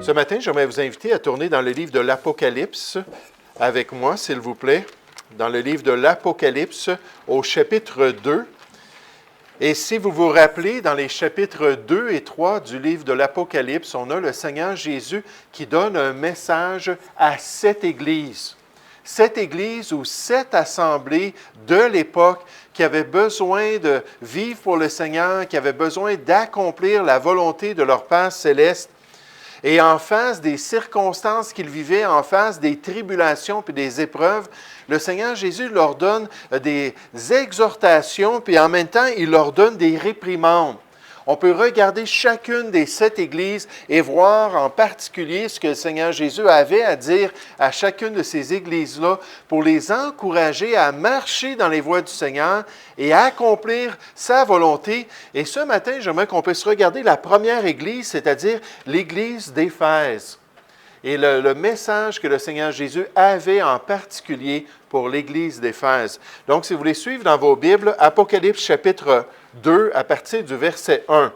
Ce matin, j'aimerais vous inviter à tourner dans le livre de l'Apocalypse avec moi, s'il vous plaît. Dans le livre de l'Apocalypse, au chapitre 2. Et si vous vous rappelez, dans les chapitres 2 et 3 du livre de l'Apocalypse, on a le Seigneur Jésus qui donne un message à 7 églises. 7 églises ou 7 assemblées de l'époque qui avaient besoin de vivre pour le Seigneur, qui avaient besoin d'accomplir la volonté de leur Père céleste. Et en face des circonstances qu'ils vivaient, en face des tribulations puis des épreuves, le Seigneur Jésus leur donne des exhortations, puis en même temps, il leur donne des réprimandes. On peut regarder chacune des 7 églises et voir en particulier ce que le Seigneur Jésus avait à dire à chacune de ces églises-là pour les encourager à marcher dans les voies du Seigneur et à accomplir sa volonté. Et ce matin, j'aimerais qu'on puisse regarder la première église, c'est-à-dire l'église d'Éphèse. Et le message que le Seigneur Jésus avait en particulier pour l'église d'Éphèse. Donc, si vous voulez suivre dans vos Bibles, Apocalypse chapitre 2 à partir du verset 1.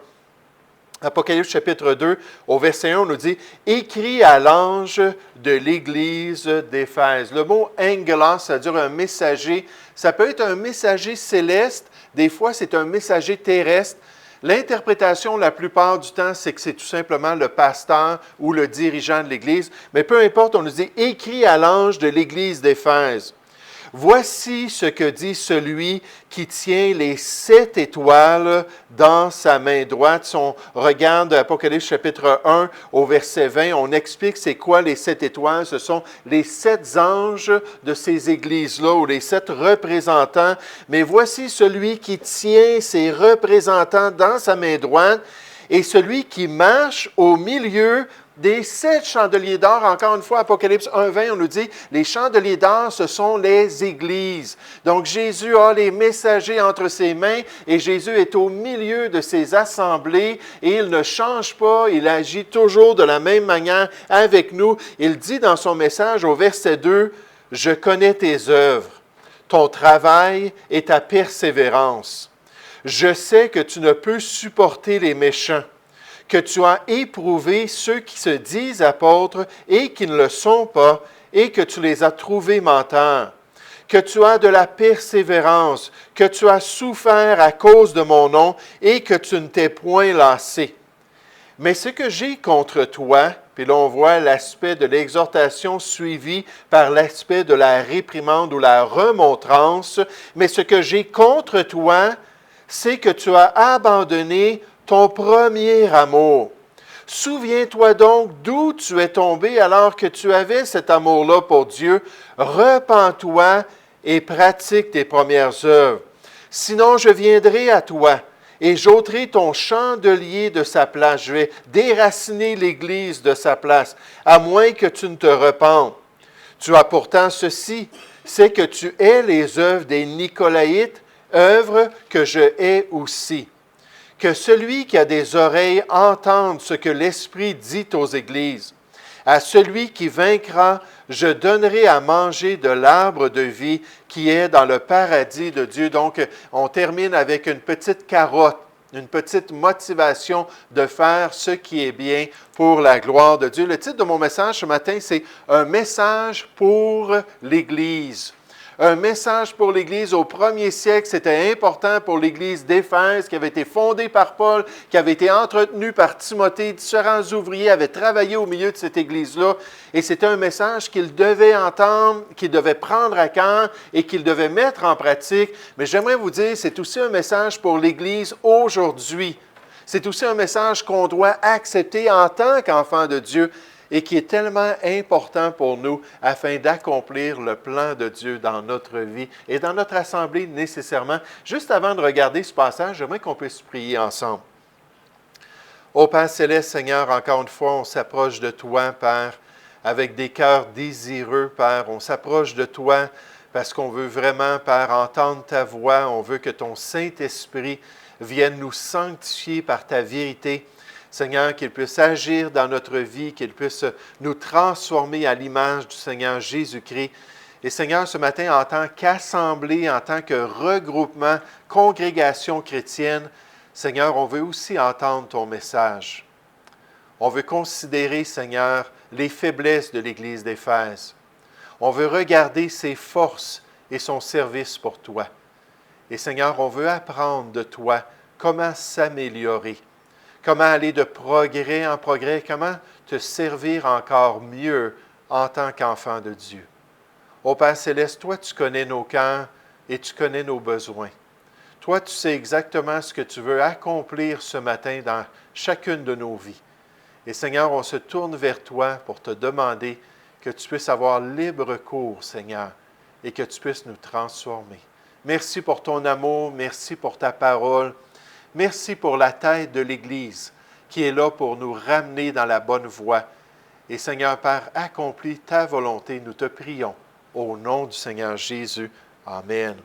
Apocalypse chapitre 2, au verset 1, on nous dit « Écrit à l'ange de l'église d'Éphèse ». Le mot « angelos », ça veut dire un messager. Ça peut être un messager céleste, des fois c'est un messager terrestre. L'interprétation, la plupart du temps, c'est que c'est tout simplement le pasteur ou le dirigeant de l'Église. Mais peu importe, on nous dit « Écrit à l'ange de l'Église d'Éphèse ». Voici ce que dit celui qui tient les 7 étoiles dans sa main droite. Si on regarde Apocalypse chapitre 1 au verset 20, on explique c'est quoi les 7 étoiles. Ce sont les 7 anges de ces églises-là ou les 7 représentants. Mais voici celui qui tient ces représentants dans sa main droite et celui qui marche au milieu des 7 chandeliers d'or. Encore une fois, Apocalypse 1:20, on nous dit, les chandeliers d'or, ce sont les églises. Donc, Jésus a les messagers entre ses mains et Jésus est au milieu de ces assemblées et il ne change pas, il agit toujours de la même manière avec nous. Il dit dans son message au verset 2, « Je connais tes œuvres, ton travail et ta persévérance. Je sais que tu ne peux supporter les méchants, que tu as éprouvé ceux qui se disent apôtres et qui ne le sont pas, et que tu les as trouvés menteurs, que tu as de la persévérance, que tu as souffert à cause de mon nom et que tu ne t'es point lassé. Mais ce que j'ai contre toi, puis là on voit l'aspect de l'exhortation suivi par l'aspect de la réprimande ou la remontrance, mais ce que j'ai contre toi, c'est que tu as abandonné ton premier amour. Souviens-toi donc d'où tu es tombé alors que tu avais cet amour-là pour Dieu. Repens-toi et pratique tes premières œuvres. Sinon, je viendrai à toi et j'ôterai ton chandelier de sa place. Je vais déraciner l'Église de sa place, à moins que tu ne te repentes. Tu as pourtant ceci, c'est que tu hais les œuvres des Nicolaïtes, œuvres que je hais aussi. Que celui qui a des oreilles entende ce que l'Esprit dit aux églises. À celui qui vaincra, je donnerai à manger de l'arbre de vie qui est dans le paradis de Dieu. Donc, on termine avec une petite carotte, une petite motivation de faire ce qui est bien pour la gloire de Dieu. Le titre de mon message ce matin, c'est « Un message pour l'Église ». Un message pour l'Église au 1er siècle, c'était important pour l'Église d'Éphèse qui avait été fondée par Paul, qui avait été entretenue par Timothée. Différents ouvriers avaient travaillé au milieu de cette Église-là et c'était un message qu'ils devaient entendre, qu'ils devaient prendre à cœur et qu'ils devaient mettre en pratique. Mais j'aimerais vous dire, c'est aussi un message pour l'Église aujourd'hui. C'est aussi un message qu'on doit accepter en tant qu'enfant de Dieu et qui est tellement important pour nous afin d'accomplir le plan de Dieu dans notre vie et dans notre assemblée nécessairement. Juste avant de regarder ce passage, j'aimerais qu'on puisse prier ensemble. Ô Père céleste, Seigneur, encore une fois, on s'approche de toi, Père, avec des cœurs désireux, Père. On s'approche de toi parce qu'on veut vraiment, Père, entendre ta voix. On veut que ton Saint-Esprit vienne nous sanctifier par ta vérité. Seigneur, qu'il puisse agir dans notre vie, qu'il puisse nous transformer à l'image du Seigneur Jésus-Christ. Et Seigneur, ce matin, en tant qu'assemblée, en tant que regroupement, congrégation chrétienne, Seigneur, on veut aussi entendre ton message. On veut considérer, Seigneur, les faiblesses de l'Église d'Éphèse. On veut regarder ses forces et son service pour toi. Et Seigneur, on veut apprendre de toi comment s'améliorer, comment aller de progrès en progrès, comment te servir encore mieux en tant qu'enfant de Dieu. Ô Père Céleste, toi, tu connais nos cœurs et tu connais nos besoins. Toi, tu sais exactement ce que tu veux accomplir ce matin dans chacune de nos vies. Et Seigneur, on se tourne vers toi pour te demander que tu puisses avoir libre cours, Seigneur, et que tu puisses nous transformer. Merci pour ton amour, merci pour ta parole, merci pour la tête de l'Église qui est là pour nous ramener dans la bonne voie. Et Seigneur Père, accomplis ta volonté, nous te prions, au nom du Seigneur Jésus. Amen.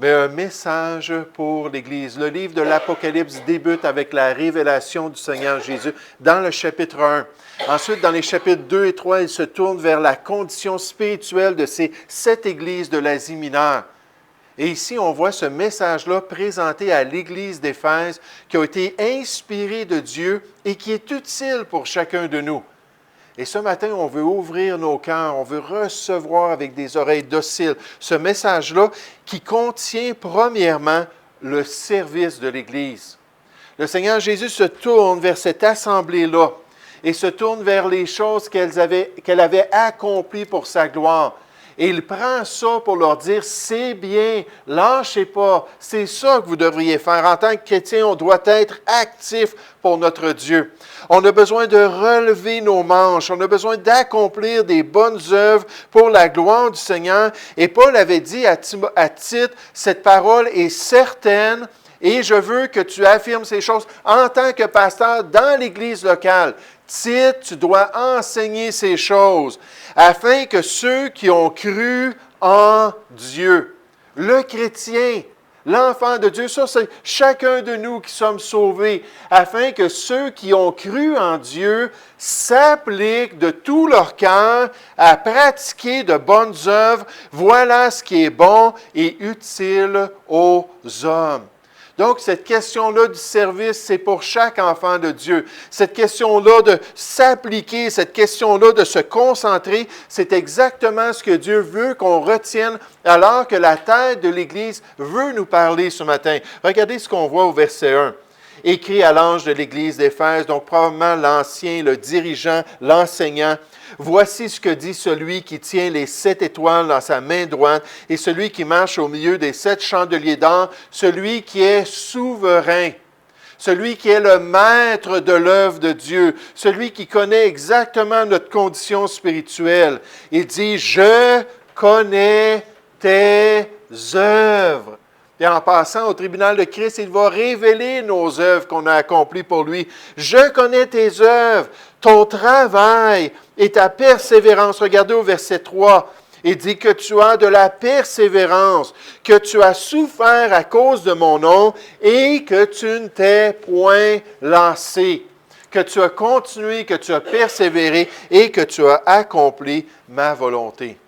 Mais un message pour l'Église. Le livre de l'Apocalypse débute avec la révélation du Seigneur Jésus dans le chapitre 1. Ensuite, dans les chapitres 2 et 3, il se tourne vers la condition spirituelle de ces 7 églises de l'Asie mineure. Et ici, on voit ce message-là présenté à l'Église d'Éphèse qui a été inspiré de Dieu et qui est utile pour chacun de nous. Et ce matin, on veut ouvrir nos cœurs, on veut recevoir avec des oreilles dociles ce message-là qui contient premièrement le service de l'Église. Le Seigneur Jésus se tourne vers cette assemblée-là et se tourne vers les choses qu'elle avait accomplies pour sa gloire. Et il prend ça pour leur dire, c'est bien, lâchez pas, c'est ça que vous devriez faire. En tant que chrétien, on doit être actif pour notre Dieu. On a besoin de relever nos manches, on a besoin d'accomplir des bonnes œuvres pour la gloire du Seigneur. Et Paul avait dit à Tite, cette parole est certaine et je veux que tu affirmes ces choses en tant que pasteur dans l'Église locale. Tite, tu dois enseigner ces choses afin que ceux qui ont cru en Dieu, le chrétien, l'enfant de Dieu, ça c'est chacun de nous qui sommes sauvés, afin que ceux qui ont cru en Dieu s'appliquent de tout leur cœur à pratiquer de bonnes œuvres. Voilà ce qui est bon et utile aux hommes. Donc, cette question-là du service, c'est pour chaque enfant de Dieu. Cette question-là de s'appliquer, cette question-là de se concentrer, c'est exactement ce que Dieu veut qu'on retienne alors que la tête de l'Église veut nous parler ce matin. Regardez ce qu'on voit au verset 1. Écrit à l'ange de l'Église d'Éphèse, donc probablement l'ancien, le dirigeant, l'enseignant. Voici ce que dit celui qui tient les 7 étoiles dans sa main droite et celui qui marche au milieu des 7 chandeliers d'or, celui qui est souverain, celui qui est le maître de l'œuvre de Dieu, celui qui connaît exactement notre condition spirituelle. Il dit, je connais tes œuvres. Et en passant au tribunal de Christ, il va révéler nos œuvres qu'on a accomplies pour lui. Je connais tes œuvres, ton travail et ta persévérance. Regardez au verset 3. Il dit que tu as de la persévérance, que tu as souffert à cause de mon nom et que tu ne t'es point lassé, que tu as continué, que tu as persévéré et que tu as accompli ma volonté.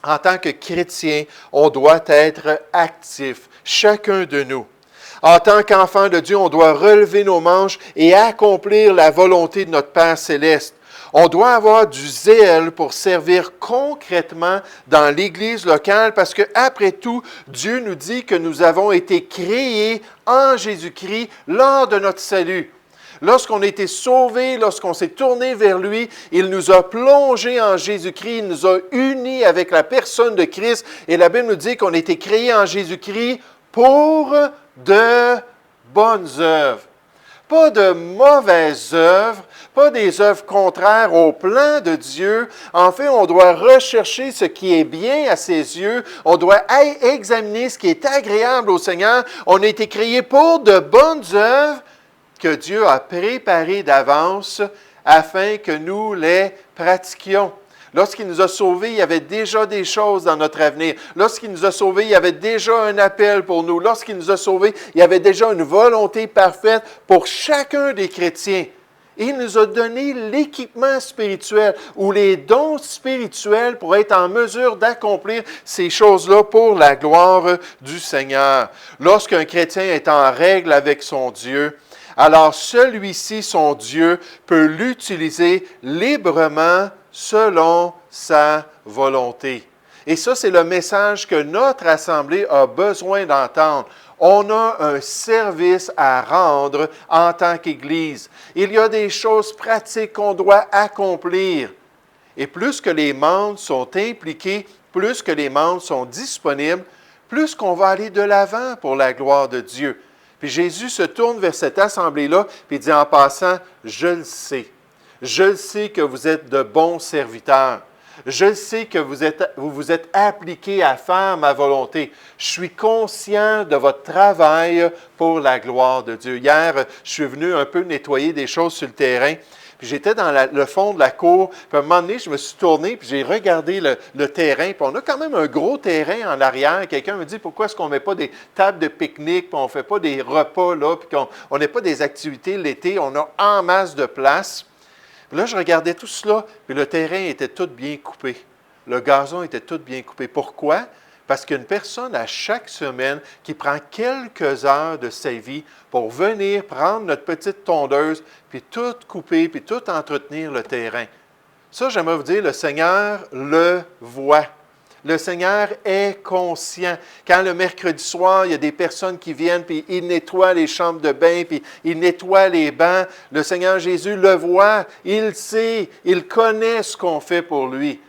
En tant que chrétien, on doit être actif, chacun de nous. En tant qu'enfant de Dieu, on doit relever nos manches et accomplir la volonté de notre Père céleste. On doit avoir du zèle pour servir concrètement dans l'Église locale parce qu'après tout, Dieu nous dit que nous avons été créés en Jésus-Christ lors de notre salut. Lorsqu'on a été sauvés, lorsqu'on s'est tourné vers lui, il nous a plongés en Jésus-Christ, il nous a unis avec la personne de Christ. Et la Bible nous dit qu'on a été créés en Jésus-Christ pour de bonnes œuvres. Pas de mauvaises œuvres, pas des œuvres contraires au plan de Dieu. En fait, on doit rechercher ce qui est bien à ses yeux. On doit examiner ce qui est agréable au Seigneur. On a été créés pour de bonnes œuvres que Dieu a préparées d'avance afin que nous les pratiquions. Lorsqu'il nous a sauvés, il y avait déjà des choses dans notre avenir. Lorsqu'il nous a sauvés, il y avait déjà un appel pour nous. Lorsqu'il nous a sauvés, il y avait déjà une volonté parfaite pour chacun des chrétiens. Et il nous a donné l'équipement spirituel ou les dons spirituels pour être en mesure d'accomplir ces choses-là pour la gloire du Seigneur. Lorsqu'un chrétien est en règle avec son Dieu, alors celui-ci, son Dieu, peut l'utiliser librement selon sa volonté. Et ça, c'est le message que notre Assemblée a besoin d'entendre. On a un service à rendre en tant qu'Église. Il y a des choses pratiques qu'on doit accomplir. Et plus que les membres sont impliqués, plus que les membres sont disponibles, plus qu'on va aller de l'avant pour la gloire de Dieu. Puis Jésus se tourne vers cette assemblée-là, puis il dit en passant, « Je le sais. Je le sais que vous êtes de bons serviteurs. Je sais que vous vous êtes appliqués à faire ma volonté. Je suis conscient de votre travail pour la gloire de Dieu. » Hier, je suis venu un peu nettoyer des choses sur le terrain. Puis j'étais dans le fond de la cour. Puis à un moment donné, je me suis tourné, puis j'ai regardé le terrain. Puis on a quand même un gros terrain en arrière. Quelqu'un me dit, pourquoi est-ce qu'on ne met pas des tables de pique-nique, puis on ne fait pas des repas là, puis qu'on n'a pas des activités l'été. On a en masse de place. Puis là, je regardais tout cela, puis le terrain était tout bien coupé. Le gazon était tout bien coupé. Pourquoi? Parce qu'il y a une personne à chaque semaine qui prend quelques heures de sa vie pour venir prendre notre petite tondeuse, puis tout couper, puis tout entretenir le terrain. Ça, j'aimerais vous dire, le Seigneur le voit. Le Seigneur est conscient. Quand le mercredi soir, il y a des personnes qui viennent, puis ils nettoient les chambres de bain, puis ils nettoient les bancs, le Seigneur Jésus le voit, il sait, il connaît ce qu'on fait pour lui.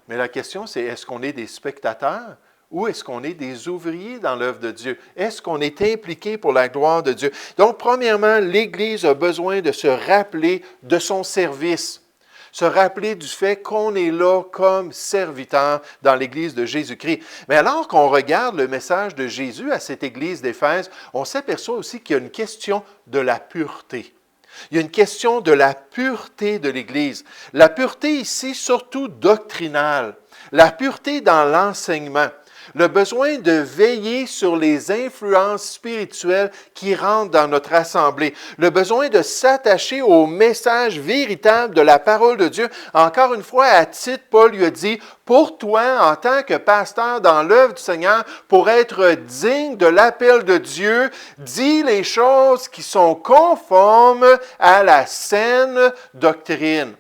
Mais la question, c'est est-ce qu'on est des spectateurs ou est-ce qu'on est des ouvriers dans l'œuvre de Dieu? Est-ce qu'on est impliqué pour la gloire de Dieu? Donc, premièrement, l'Église a besoin de se rappeler de son service. Se rappeler du fait qu'on est là comme serviteur dans l'Église de Jésus-Christ. Mais alors qu'on regarde le message de Jésus à cette Église d'Éphèse, on s'aperçoit aussi qu'il y a une question de la pureté. Il y a une question de la pureté de l'Église. La pureté ici, surtout doctrinale. La pureté dans l'enseignement. Le besoin de veiller sur les influences spirituelles qui rentrent dans notre assemblée. Le besoin de s'attacher au message véritable de la parole de Dieu. Encore une fois, à Tite, Paul lui a dit, pour toi, en tant que pasteur dans l'œuvre du Seigneur, pour être digne de l'appel de Dieu, dis les choses qui sont conformes à la saine doctrine.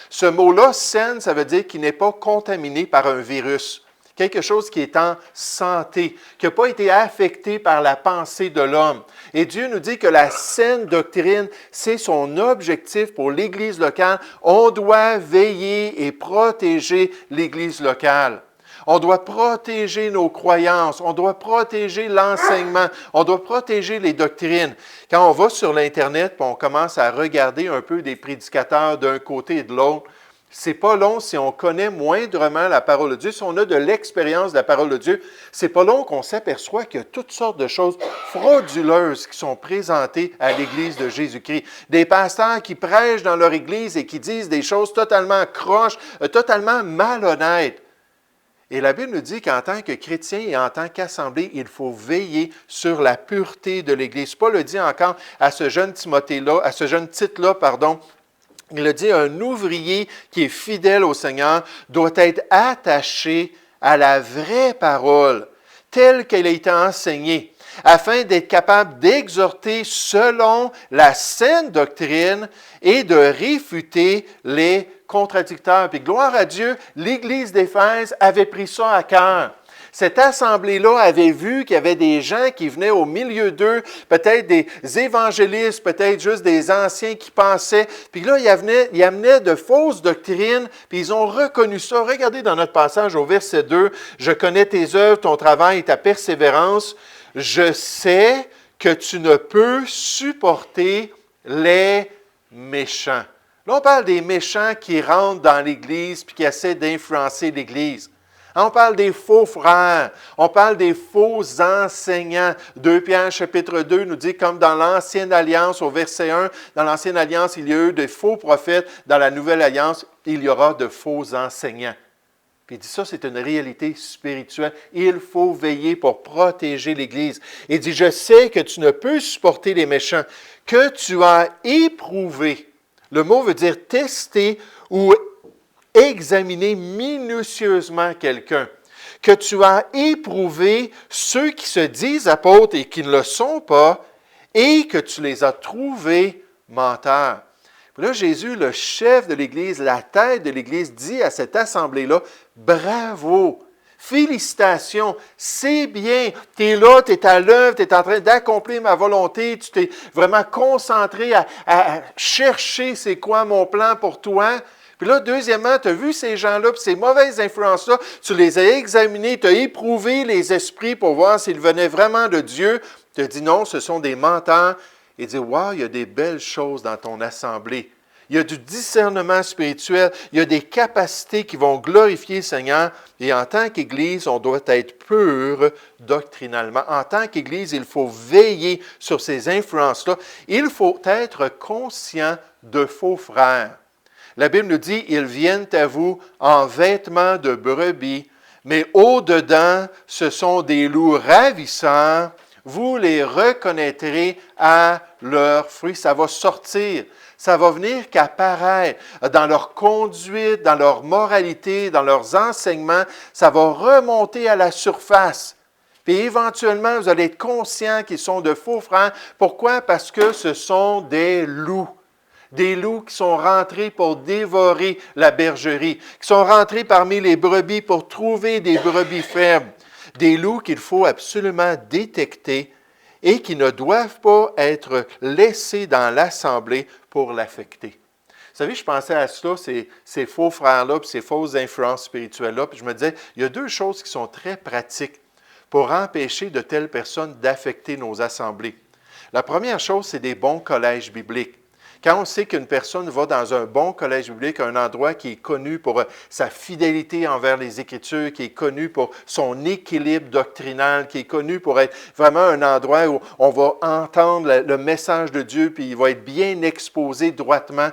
Ce mot-là, saine, ça veut dire qu'il n'est pas contaminé par un virus. Quelque chose qui est en santé, qui n'a pas été affecté par la pensée de l'homme. Et Dieu nous dit que la saine doctrine, c'est son objectif pour l'Église locale. On doit veiller et protéger l'Église locale. On doit protéger nos croyances, on doit protéger l'enseignement, on doit protéger les doctrines. Quand on va sur l'Internet et on commence à regarder un peu des prédicateurs d'un côté et de l'autre, c'est pas long si on connaît moindrement la parole de Dieu, si on a de l'expérience de la parole de Dieu, c'est pas long qu'on s'aperçoit qu'il y a toutes sortes de choses frauduleuses qui sont présentées à l'Église de Jésus-Christ. Des pasteurs qui prêchent dans leur Église et qui disent des choses totalement croches, totalement malhonnêtes. Et la Bible nous dit qu'en tant que chrétien et en tant qu'assemblée, il faut veiller sur la pureté de l'Église. Paul le dit encore à ce jeune Timothée-là, à ce jeune Tite-là, pardon. Il a dit, un ouvrier qui est fidèle au Seigneur doit être attaché à la vraie parole, telle qu'elle a été enseignée, afin d'être capable d'exhorter selon la saine doctrine et de réfuter les contradicteurs. Puis gloire à Dieu, l'Église d'Éphèse avait pris ça à cœur. Cette assemblée-là avait vu qu'il y avait des gens qui venaient au milieu d'eux, peut-être des évangélistes, peut-être juste des anciens qui pensaient. Puis là, ils amenaient de fausses doctrines, puis ils ont reconnu ça. Regardez dans notre passage au verset 2, « Je connais tes œuvres, ton travail et ta persévérance. Je sais que tu ne peux supporter les méchants. » Là, on parle des méchants qui rentrent dans l'Église puis qui essaient d'influencer l'Église. On parle des faux frères, on parle des faux enseignants. 2 Pierre chapitre 2 nous dit, comme dans l'Ancienne Alliance, au verset 1, dans l'Ancienne Alliance, il y a eu de faux prophètes. Dans la Nouvelle Alliance, il y aura de faux enseignants. Puis il dit ça, c'est une réalité spirituelle. Il faut veiller pour protéger l'Église. Il dit, je sais que tu ne peux supporter les méchants, que tu as éprouvé. Le mot veut dire tester ou examiner minutieusement quelqu'un, que tu as éprouvé ceux qui se disent apôtres et qui ne le sont pas, et que tu les as trouvés menteurs. Puis là, Jésus, le chef de l'Église, la tête de l'Église, dit à cette assemblée-là, bravo, félicitations, c'est bien, tu es là, tu es à l'œuvre, tu es en train d'accomplir ma volonté, tu t'es vraiment concentré à chercher c'est quoi mon plan pour toi. Puis là, deuxièmement, tu as vu ces gens-là, puis ces mauvaises influences-là, tu les as examinés, tu as éprouvé les esprits pour voir s'ils venaient vraiment de Dieu. Tu as dit non, ce sont des menteurs. Et dit, wow, il y a des belles choses dans ton assemblée. Il y a du discernement spirituel, il y a des capacités qui vont glorifier le Seigneur. Et en tant qu'Église, on doit être pur doctrinalement. En tant qu'Église, il faut veiller sur ces influences-là. Il faut être conscient de faux frères. La Bible nous dit, ils viennent à vous en vêtements de brebis, mais au-dedans, ce sont des loups ravissants. Vous les reconnaîtrez à leurs fruits. Ça va sortir. Ça va venir qu'apparaître dans leur conduite, dans leur moralité, dans leurs enseignements. Ça va remonter à la surface. Puis éventuellement, vous allez être conscient qu'ils sont de faux frères. Pourquoi? Parce que ce sont des loups. Des loups qui sont rentrés pour dévorer la bergerie, qui sont rentrés parmi les brebis pour trouver des brebis faibles. Des loups qu'il faut absolument détecter et qui ne doivent pas être laissés dans l'assemblée pour l'affecter. Vous savez, je pensais à cela, ces faux frères-là, puis ces fausses influences spirituelles-là, puis je me disais, il y a deux choses qui sont très pratiques pour empêcher de telles personnes d'affecter nos assemblées. La première chose, c'est des bons collèges bibliques. Quand on sait qu'une personne va dans un bon collège biblique, un endroit qui est connu pour sa fidélité envers les Écritures, qui est connu pour son équilibre doctrinal, qui est connu pour être vraiment un endroit où on va entendre le message de Dieu, puis il va être bien exposé droitement,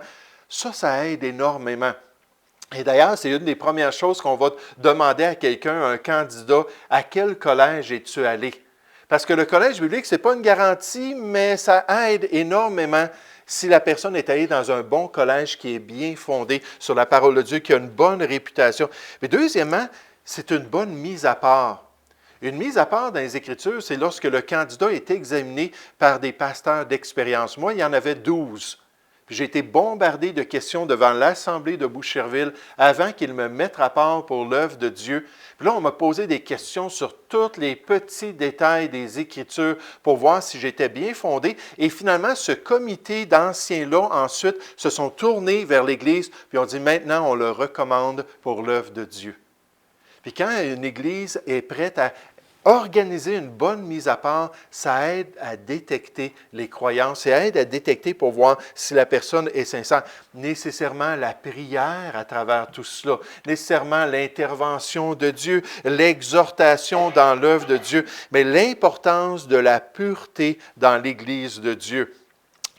ça aide énormément. Et d'ailleurs, c'est une des premières choses qu'on va demander à quelqu'un, un candidat, à quel collège es-tu allé? Parce que le collège biblique, ce n'est pas une garantie, mais ça aide énormément si la personne est allée dans un bon collège qui est bien fondé sur la parole de Dieu, qui a une bonne réputation. Mais deuxièmement, c'est une bonne mise à part. Une mise à part dans les Écritures, c'est lorsque le candidat est examiné par des pasteurs d'expérience. Moi, il y en avait 12. Puis j'ai été bombardé de questions devant l'Assemblée de Boucherville avant qu'ils me mettent à part pour l'œuvre de Dieu. Puis là, on m'a posé des questions sur tous les petits détails des Écritures pour voir si j'étais bien fondé. Et finalement, ce comité d'anciens-là, ensuite, se sont tournés vers l'Église, puis ont dit, maintenant, on le recommande pour l'œuvre de Dieu. Puis quand une Église est prête à organiser une bonne mise à part, ça aide à détecter les croyances, ça aide à détecter pour voir si la personne est sincère. Nécessairement la prière à travers tout cela, nécessairement l'intervention de Dieu, l'exhortation dans l'œuvre de Dieu, mais l'importance de la pureté dans l'Église de Dieu.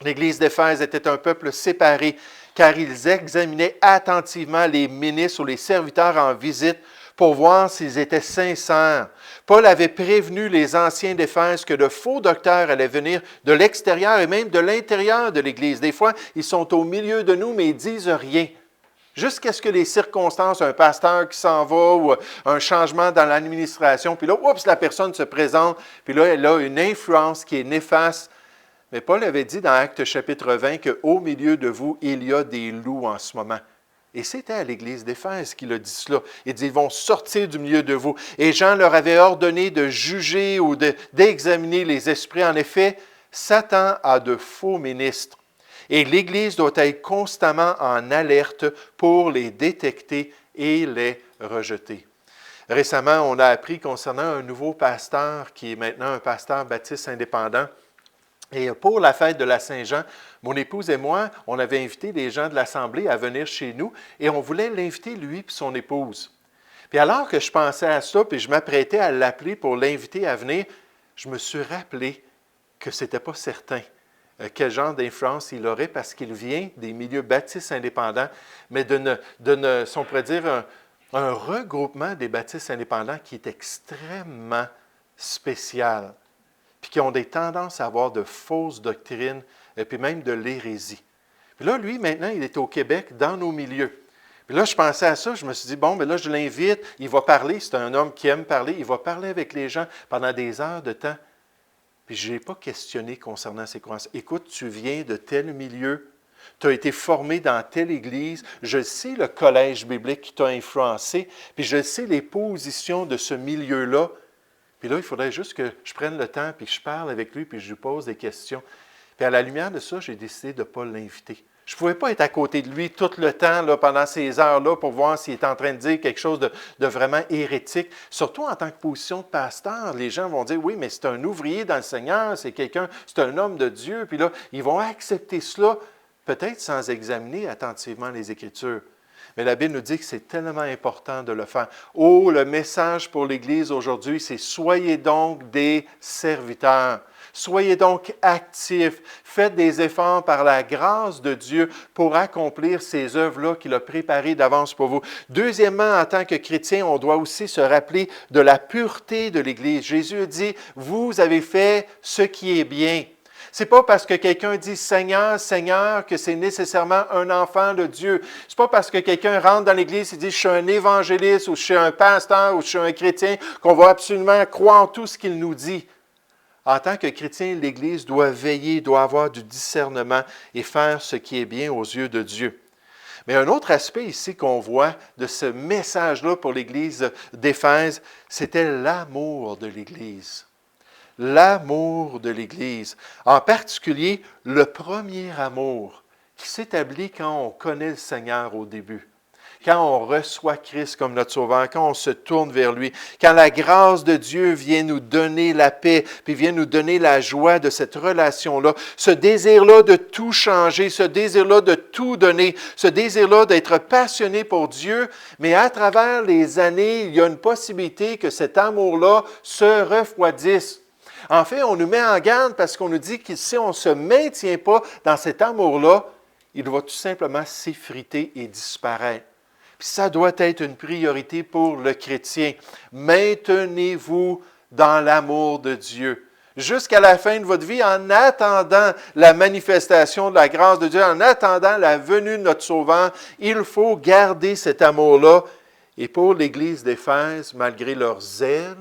L'Église d'Éphèse était un peuple séparé, car ils examinaient attentivement les ministres ou les serviteurs en visite pour voir s'ils étaient sincères. Paul avait prévenu les anciens d'Éphèse que de faux docteurs allaient venir de l'extérieur et même de l'intérieur de l'Église. Des fois, ils sont au milieu de nous, mais ils ne disent rien. Jusqu'à ce que les circonstances, un pasteur qui s'en va ou un changement dans l'administration, puis là, oups, la personne se présente, puis là, elle a une influence qui est néfaste. Mais Paul avait dit dans Actes chapitre 20 qu'au milieu de vous, il y a des loups en ce moment. Et c'était à l'Église d'Éphèse qu'il a dit cela. Il dit, ils vont sortir du milieu de vous. Et Jean leur avait ordonné de juger ou d'examiner les esprits. En effet, Satan a de faux ministres. Et l'Église doit être constamment en alerte pour les détecter et les rejeter. Récemment, on a appris concernant un nouveau pasteur qui est maintenant un pasteur baptiste indépendant. Et pour la fête de la Saint-Jean, mon épouse et moi, on avait invité les gens de l'Assemblée à venir chez nous et on voulait l'inviter, lui et son épouse. Puis alors que je pensais à ça, puis je m'apprêtais à l'appeler pour l'inviter à venir, je me suis rappelé que ce n'était pas certain quel genre d'influence il aurait parce qu'il vient des milieux baptistes indépendants, mais si on pourrait dire, un regroupement des baptistes indépendants qui est extrêmement spécial, puis qui ont des tendances à avoir de fausses doctrines, et puis même de l'hérésie. Puis là, lui, maintenant, il est au Québec, dans nos milieux. Puis là, je pensais à ça, je me suis dit, bon, mais là, je l'invite, il va parler, c'est un homme qui aime parler, il va parler avec les gens pendant des heures de temps. puis je n'ai pas questionné concernant ses croyances. Écoute, tu viens de tel milieu, tu as été formé dans telle église, je sais le collège biblique qui t'a influencé, puis je sais les positions de ce milieu-là. Puis là, il faudrait juste que je prenne le temps, puis que je parle avec lui, puis je lui pose des questions. Puis à la lumière de ça, j'ai décidé de ne pas l'inviter. Je ne pouvais pas être à côté de lui tout le temps, là, pendant ces heures-là, pour voir s'il est en train de dire quelque chose de vraiment hérétique. Surtout en tant que position de pasteur, les gens vont dire, oui, mais c'est un ouvrier dans le Seigneur, c'est quelqu'un, c'est un homme de Dieu. Puis là, ils vont accepter cela, peut-être sans examiner attentivement les Écritures. Mais la Bible nous dit que c'est tellement important de le faire. Oh, le message pour l'Église aujourd'hui, c'est « Soyez donc des serviteurs ». Soyez donc actifs, faites des efforts par la grâce de Dieu pour accomplir ces œuvres-là qu'il a préparées d'avance pour vous. Deuxièmement, en tant que chrétien, on doit aussi se rappeler de la pureté de l'Église. Jésus dit, vous avez fait ce qui est bien. Ce n'est pas parce que quelqu'un dit « Seigneur, Seigneur » que c'est nécessairement un enfant de Dieu. Ce n'est pas parce que quelqu'un rentre dans l'Église et dit « Je suis un évangéliste » ou « Je suis un pasteur » ou « Je suis un chrétien » qu'on va absolument croire tout ce qu'il nous dit. En tant que chrétien, l'Église doit veiller, doit avoir du discernement et faire ce qui est bien aux yeux de Dieu. Mais un autre aspect ici qu'on voit de ce message-là pour l'Église d'Éphèse, c'était l'amour de l'Église. L'amour de l'Église. En particulier, le premier amour qui s'établit quand on connaît le Seigneur au début. Quand on reçoit Christ comme notre Sauveur, quand on se tourne vers lui, quand la grâce de Dieu vient nous donner la paix, puis vient nous donner la joie de cette relation-là, ce désir-là de tout changer, ce désir-là de tout donner, ce désir-là d'être passionné pour Dieu, mais à travers les années, il y a une possibilité que cet amour-là se refroidisse. En fait, on nous met en garde parce qu'on nous dit que si on ne se maintient pas dans cet amour-là, il va tout simplement s'effriter et disparaître. Puis ça doit être une priorité pour le chrétien. Maintenez-vous dans l'amour de Dieu. Jusqu'à la fin de votre vie, en attendant la manifestation de la grâce de Dieu, en attendant la venue de notre Sauveur, il faut garder cet amour-là. Et pour l'Église d'Éphèse, malgré leur zèle,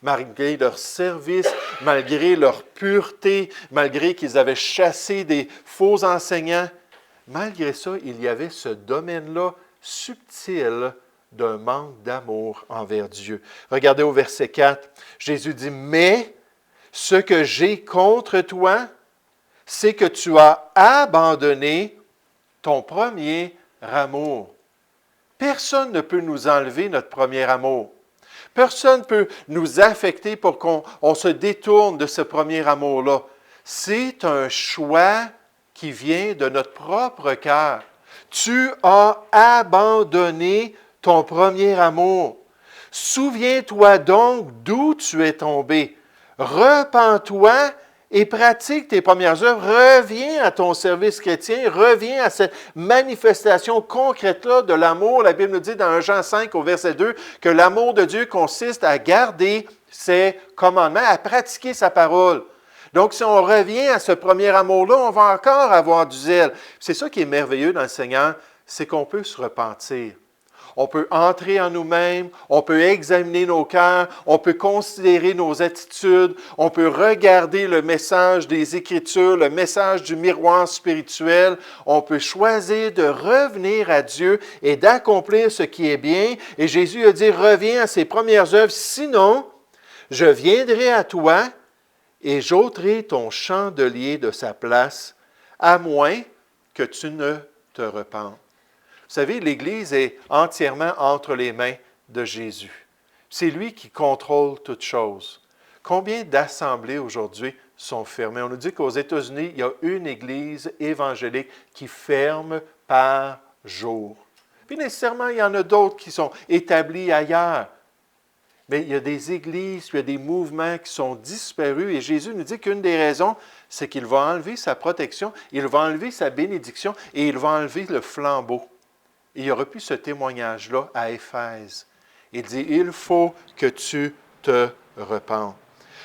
malgré leur service, malgré leur pureté, malgré qu'ils avaient chassé des faux enseignants, malgré ça, il y avait ce domaine-là subtil d'un manque d'amour envers Dieu. Regardez au verset 4, Jésus dit, « Mais ce que j'ai contre toi, c'est que tu as abandonné ton premier amour. » Personne ne peut nous enlever notre premier amour. Personne ne peut nous affecter pour qu'on se détourne de ce premier amour-là. C'est un choix qui vient de notre propre cœur. Tu as abandonné ton premier amour. Souviens-toi donc d'où tu es tombé. Repens-toi et pratique tes premières œuvres. Reviens à ton service chrétien. Reviens à cette manifestation concrète-là de l'amour. La Bible nous dit dans 1 Jean 5 au verset 2 que l'amour de Dieu consiste à garder ses commandements, à pratiquer sa parole. Donc, si on revient à ce premier amour-là, on va encore avoir du zèle. C'est ça qui est merveilleux dans le Seigneur, c'est qu'on peut se repentir. On peut entrer en nous-mêmes, on peut examiner nos cœurs, on peut considérer nos attitudes, on peut regarder le message des Écritures, le message du miroir spirituel. On peut choisir de revenir à Dieu et d'accomplir ce qui est bien. Et Jésus a dit, reviens à ses premières œuvres, sinon, je viendrai à toi et j'ôterai ton chandelier de sa place, à moins que tu ne te repentes. Vous savez, l'Église est entièrement entre les mains de Jésus. C'est lui qui contrôle toutes choses. Combien d'assemblées aujourd'hui sont fermées? On nous dit qu'aux États-Unis, il y a une Église évangélique qui ferme par jour. Puis nécessairement, il y en a d'autres qui sont établies ailleurs. Mais il y a des églises, il y a des mouvements qui sont disparus et Jésus nous dit qu'une des raisons, c'est qu'il va enlever sa protection, il va enlever sa bénédiction et il va enlever le flambeau. Et il y aura plus ce témoignage-là à Éphèse. Il dit, il faut que tu te repentes.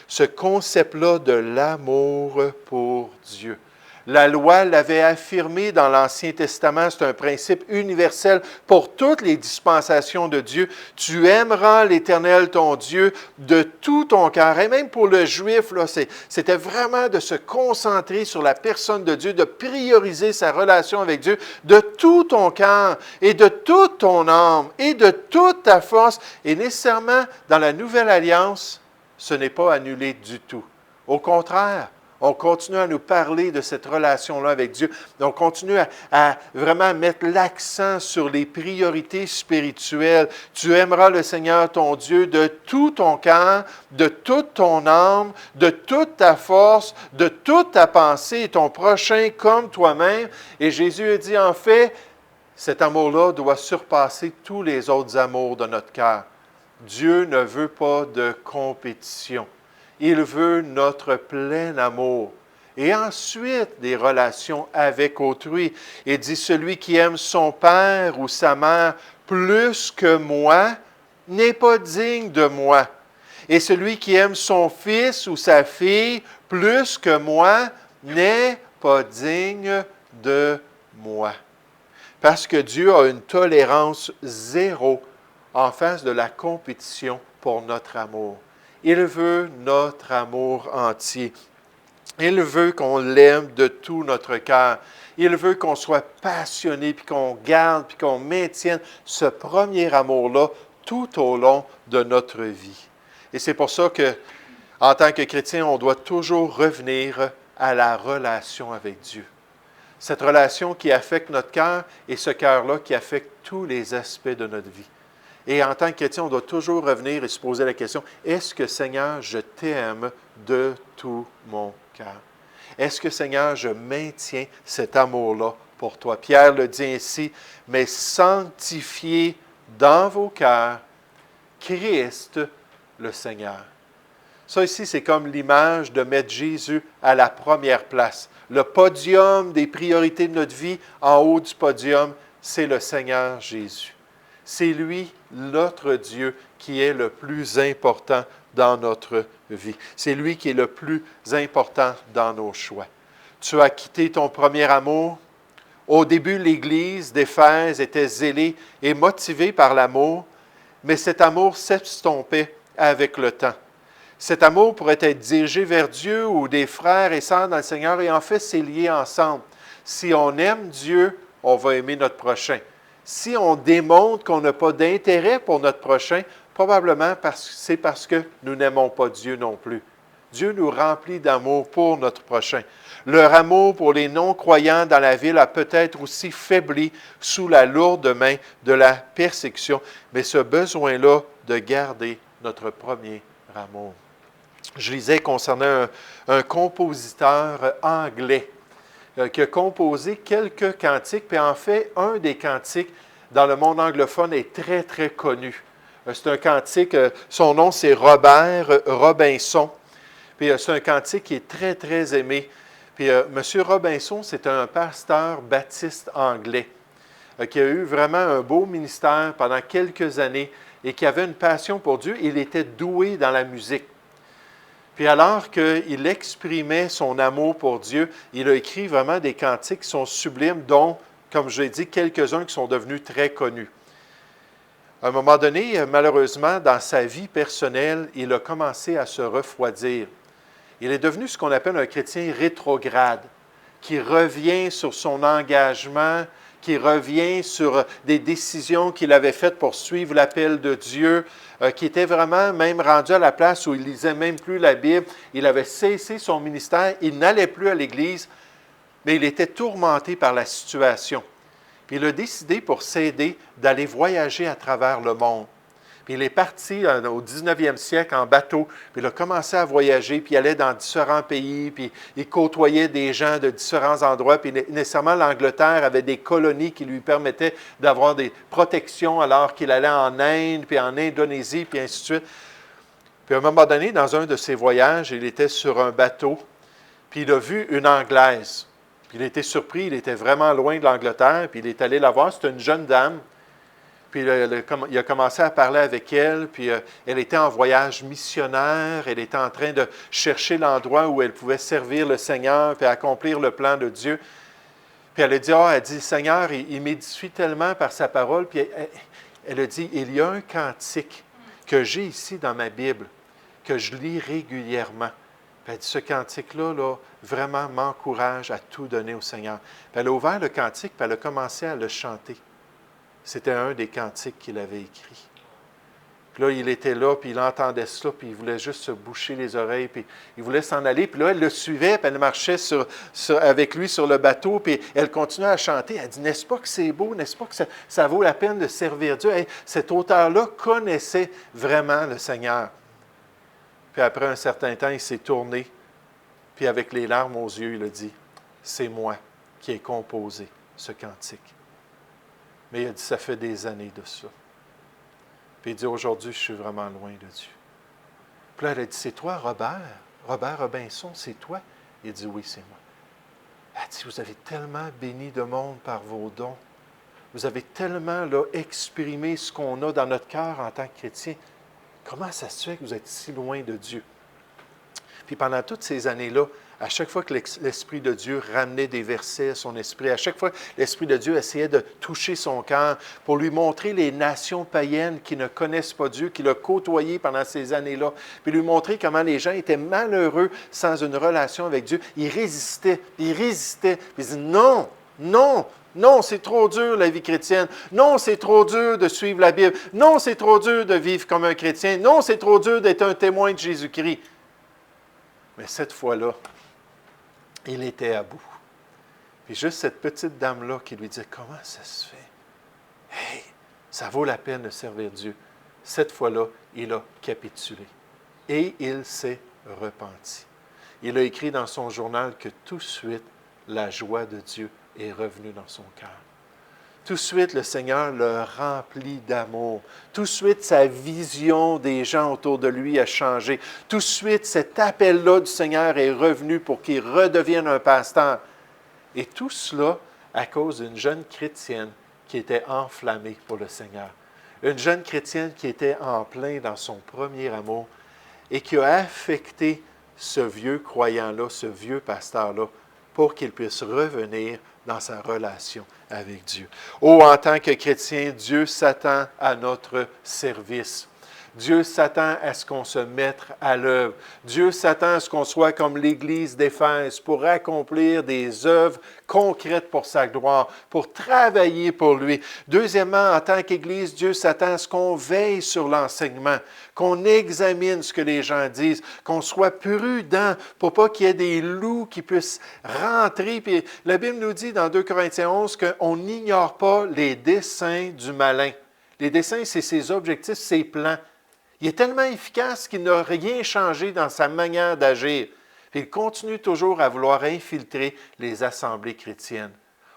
Ce concept-là de l'amour pour Dieu. La loi l'avait affirmé dans l'Ancien Testament, c'est un principe universel pour toutes les dispensations de Dieu. Tu aimeras l'Éternel ton Dieu de tout ton cœur. Et même pour le Juif, là, c'était vraiment de se concentrer sur la personne de Dieu, de prioriser sa relation avec Dieu de tout ton cœur et de toute ton âme et de toute ta force. Et nécessairement, dans la Nouvelle Alliance, ce n'est pas annulé du tout. Au contraire, on continue à nous parler de cette relation-là avec Dieu. On continue à vraiment mettre l'accent sur les priorités spirituelles. Tu aimeras le Seigneur ton Dieu de tout ton cœur, de toute ton âme, de toute ta force, de toute ta pensée et ton prochain comme toi-même. Et Jésus a dit, en fait, cet amour-là doit surpasser tous les autres amours de notre cœur. Dieu ne veut pas de compétition. Il veut notre plein amour. Et ensuite, des relations avec autrui. Il dit, celui qui aime son père ou sa mère plus que moi n'est pas digne de moi. Et celui qui aime son fils ou sa fille plus que moi n'est pas digne de moi. Parce que Dieu a une tolérance zéro en face de la compétition pour notre amour. Il veut notre amour entier. Il veut qu'on l'aime de tout notre cœur. Il veut qu'on soit passionné, puis qu'on garde, puis qu'on maintienne ce premier amour-là tout au long de notre vie. Et c'est pour ça que, en tant que chrétien, on doit toujours revenir à la relation avec Dieu. Cette relation qui affecte notre cœur et ce cœur-là qui affecte tous les aspects de notre vie. Et en tant que chrétien, on doit toujours revenir et se poser la question, est-ce que Seigneur, je t'aime de tout mon cœur? Est-ce que Seigneur, je maintiens cet amour-là pour toi? Pierre le dit ainsi, mais sanctifiez dans vos cœurs Christ le Seigneur. Ça ici, c'est comme l'image de mettre Jésus à la première place. Le podium des priorités de notre vie, en haut du podium, c'est le Seigneur Jésus. C'est lui, notre Dieu, qui est le plus important dans notre vie. C'est lui qui est le plus important dans nos choix. Tu as quitté ton premier amour. Au début, l'Église d'Éphèse était zélée et motivée par l'amour, mais cet amour s'estompait avec le temps. Cet amour pourrait être dirigé vers Dieu ou des frères et sœurs dans le Seigneur, et en fait, c'est lié ensemble. Si on aime Dieu, on va aimer notre prochain. Si on démontre qu'on n'a pas d'intérêt pour notre prochain, probablement c'est parce que nous n'aimons pas Dieu non plus. Dieu nous remplit d'amour pour notre prochain. Leur amour pour les non-croyants dans la ville a peut-être aussi faibli sous la lourde main de la persécution, mais ce besoin-là de garder notre premier amour. Je lisais concernant un compositeur anglais qui a composé quelques cantiques, puis en fait, un des cantiques dans le monde anglophone est très, très connu. C'est un cantique, son nom c'est Robert Robinson, puis c'est un cantique qui est très, très aimé. Puis M. Robinson, c'est un pasteur baptiste anglais qui a eu vraiment un beau ministère pendant quelques années et qui avait une passion pour Dieu. Il était doué dans la musique. Puis alors qu'il exprimait son amour pour Dieu, il a écrit vraiment des cantiques qui sont sublimes, dont, comme je l'ai dit, quelques-uns qui sont devenus très connus. À un moment donné, malheureusement, dans sa vie personnelle, il a commencé à se refroidir. Il est devenu ce qu'on appelle un chrétien rétrograde, qui revient sur son engagement, qui revient sur des décisions qu'il avait faites pour suivre l'appel de Dieu, qui était vraiment même rendu à la place où il lisait même plus la Bible. Il avait cessé son ministère, il n'allait plus à l'Église, mais il était tourmenté par la situation. Puis il a décidé, pour s'aider, d'aller voyager à travers le monde. Puis il est parti au 19e siècle en bateau, puis il a commencé à voyager, puis il allait dans différents pays, puis il côtoyait des gens de différents endroits, puis nécessairement l'Angleterre avait des colonies qui lui permettaient d'avoir des protections alors qu'il allait en Inde, puis en Indonésie, puis ainsi de suite. Puis à un moment donné, dans un de ses voyages, il était sur un bateau, puis il a vu une Anglaise. Puis il était surpris, il était vraiment loin de l'Angleterre, puis il est allé la voir, c'était une jeune dame. Puis il a commencé à parler avec elle, puis elle était en voyage missionnaire, elle était en train de chercher l'endroit où elle pouvait servir le Seigneur, puis accomplir le plan de Dieu. Puis elle a dit, elle dit, Seigneur, il m'édifie tellement par sa parole, puis elle a dit, il y a un cantique que j'ai ici dans ma Bible, que je lis régulièrement. Puis elle dit, ce cantique-là, là, vraiment m'encourage à tout donner au Seigneur. Puis elle a ouvert le cantique, puis elle a commencé à le chanter. C'était un des cantiques qu'il avait écrit. Puis là, il était là, puis il entendait cela, puis il voulait juste se boucher les oreilles, puis il voulait s'en aller. Puis là, elle le suivait, puis elle marchait avec lui sur le bateau, puis elle continuait à chanter. Elle dit, n'est-ce pas que c'est beau, n'est-ce pas que ça vaut la peine de servir Dieu? Hey, cet auteur-là connaissait vraiment le Seigneur. Puis après un certain temps, il s'est tourné, puis avec les larmes aux yeux, il a dit, c'est moi qui ai composé ce cantique. Mais il a dit, ça fait des années de ça. Puis il dit, aujourd'hui, je suis vraiment loin de Dieu. Puis là, elle a dit, c'est toi, Robert? Robert Robinson, c'est toi? Il a dit, oui, c'est moi. Elle a dit, vous avez tellement béni le monde par vos dons. Vous avez tellement là, exprimé ce qu'on a dans notre cœur en tant que chrétien. Comment ça se fait que vous êtes si loin de Dieu? Puis pendant toutes ces années-là, à chaque fois que l'Esprit de Dieu ramenait des versets à son esprit, à chaque fois que l'Esprit de Dieu essayait de toucher son cœur pour lui montrer les nations païennes qui ne connaissent pas Dieu, qu'il a côtoyé pendant ces années-là, puis lui montrer comment les gens étaient malheureux sans une relation avec Dieu, il résistait, puis il disait non, non, non, c'est trop dur la vie chrétienne. Non, c'est trop dur de suivre la Bible. Non, c'est trop dur de vivre comme un chrétien. Non, c'est trop dur d'être un témoin de Jésus-Christ. Mais cette fois-là, il était à bout. Puis juste cette petite dame-là qui lui dit, comment ça se fait? Hey, ça vaut la peine de servir Dieu. Cette fois-là, il a capitulé. Et il s'est repenti. Il a écrit dans son journal que tout de suite, la joie de Dieu est revenue dans son cœur. Tout de suite, le Seigneur le remplit d'amour. Tout de suite, sa vision des gens autour de lui a changé. Tout de suite, cet appel-là du Seigneur est revenu pour qu'il redevienne un pasteur. Et tout cela à cause d'une jeune chrétienne qui était enflammée pour le Seigneur. Une jeune chrétienne qui était en plein dans son premier amour et qui a affecté ce vieux croyant-là, ce vieux pasteur-là, pour qu'il puisse revenir dans sa relation avec Dieu. Oh, en tant que chrétien, Dieu s'attend à notre service. Dieu s'attend à ce qu'on se mette à l'œuvre. Dieu s'attend à ce qu'on soit comme l'Église d'Éphèse pour accomplir des œuvres concrètes pour sa gloire, pour travailler pour lui. Deuxièmement, en tant qu'Église, Dieu s'attend à ce qu'on veille sur l'enseignement, qu'on examine ce que les gens disent, qu'on soit prudent pour pas qu'il y ait des loups qui puissent rentrer. Puis la Bible nous dit dans 2 Corinthiens 11 qu'on n'ignore pas les desseins du malin. Les desseins, c'est ses objectifs, ses plans. Il est tellement efficace qu'il n'a rien changé dans sa manière d'agir. Puis il continue toujours à vouloir infiltrer les assemblées chrétiennes.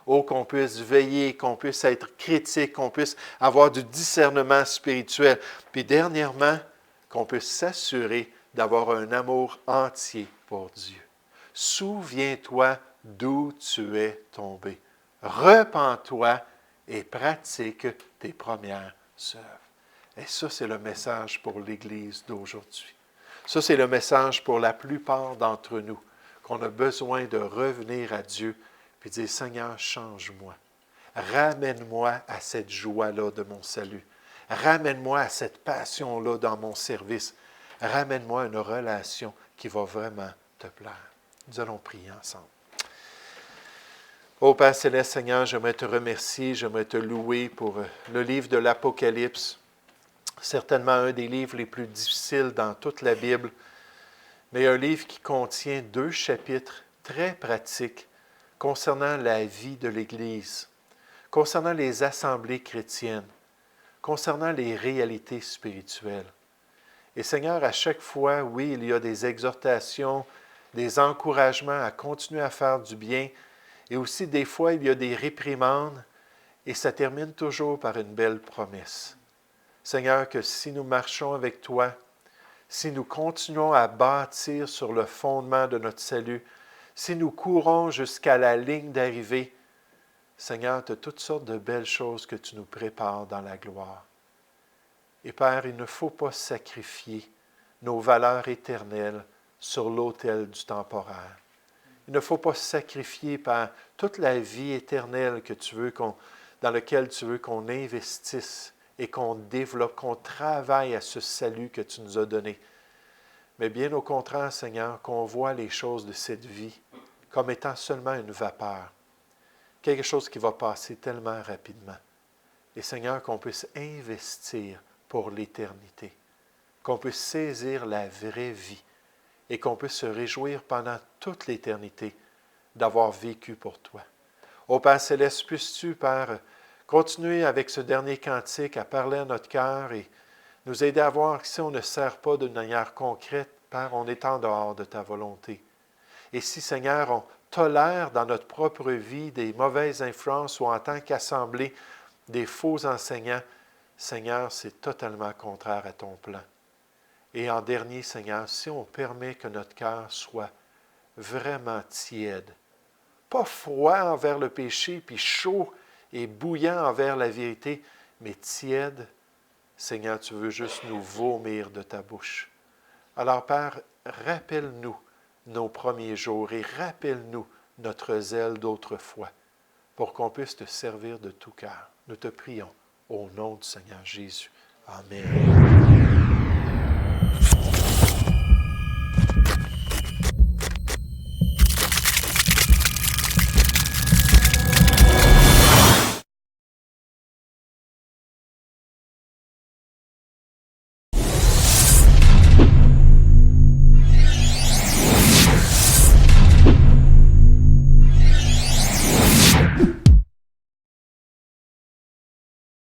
Oh, qu'on puisse veiller, qu'on puisse être critique, qu'on puisse avoir du discernement spirituel. Puis dernièrement, qu'on puisse s'assurer d'avoir un amour entier pour Dieu. Souviens-toi d'où tu es tombé. Repens-toi et pratique tes premières œuvres. Et ça, c'est le message pour l'Église d'aujourd'hui. Ça, c'est le message pour la plupart d'entre nous, qu'on a besoin de revenir à Dieu et dire, Seigneur, change-moi. Ramène-moi à cette joie-là de mon salut. Ramène-moi à cette passion-là dans mon service. Ramène-moi à une relation qui va vraiment te plaire. Nous allons prier ensemble. Ô Père Céleste, Seigneur, j'aimerais te remercier, j'aimerais te louer pour le livre de l'Apocalypse. Certainement un des livres les plus difficiles dans toute la Bible, mais un livre qui contient 2 chapitres très pratiques concernant la vie de l'Église, concernant les assemblées chrétiennes, concernant les réalités spirituelles. Et Seigneur, à chaque fois, oui, il y a des exhortations, des encouragements à continuer à faire du bien, et aussi des fois, il y a des réprimandes, et ça termine toujours par une belle promesse. Seigneur, que si nous marchons avec toi, si nous continuons à bâtir sur le fondement de notre salut, si nous courons jusqu'à la ligne d'arrivée, Seigneur, tu as toutes sortes de belles choses que tu nous prépares dans la gloire. Et Père, il ne faut pas sacrifier nos valeurs éternelles sur l'autel du temporaire. Il ne faut pas sacrifier, Père, toute la vie éternelle que tu veux dans laquelle tu veux qu'on investisse et qu'on développe, qu'on travaille à ce salut que tu nous as donné. Mais bien au contraire, Seigneur, qu'on voit les choses de cette vie comme étant seulement une vapeur, quelque chose qui va passer tellement rapidement. Et Seigneur, qu'on puisse investir pour l'éternité, qu'on puisse saisir la vraie vie et qu'on puisse se réjouir pendant toute l'éternité d'avoir vécu pour toi. Ô Père Céleste, puisses-tu, Père, continuer avec ce dernier cantique à parler à notre cœur et nous aider à voir que si on ne sert pas d'une manière concrète, Père, on est en dehors de ta volonté. Et si, Seigneur, on tolère dans notre propre vie des mauvaises influences ou en tant qu'assemblée des faux enseignants, Seigneur, c'est totalement contraire à ton plan. Et en dernier, Seigneur, si on permet que notre cœur soit vraiment tiède, pas froid envers le péché, puis chaud et bouillant envers la vérité, mais tiède, Seigneur, tu veux juste nous vomir de ta bouche. Alors, Père, rappelle-nous nos premiers jours et rappelle-nous notre zèle d'autrefois pour qu'on puisse te servir de tout cœur. Nous te prions au nom du Seigneur Jésus. Amen.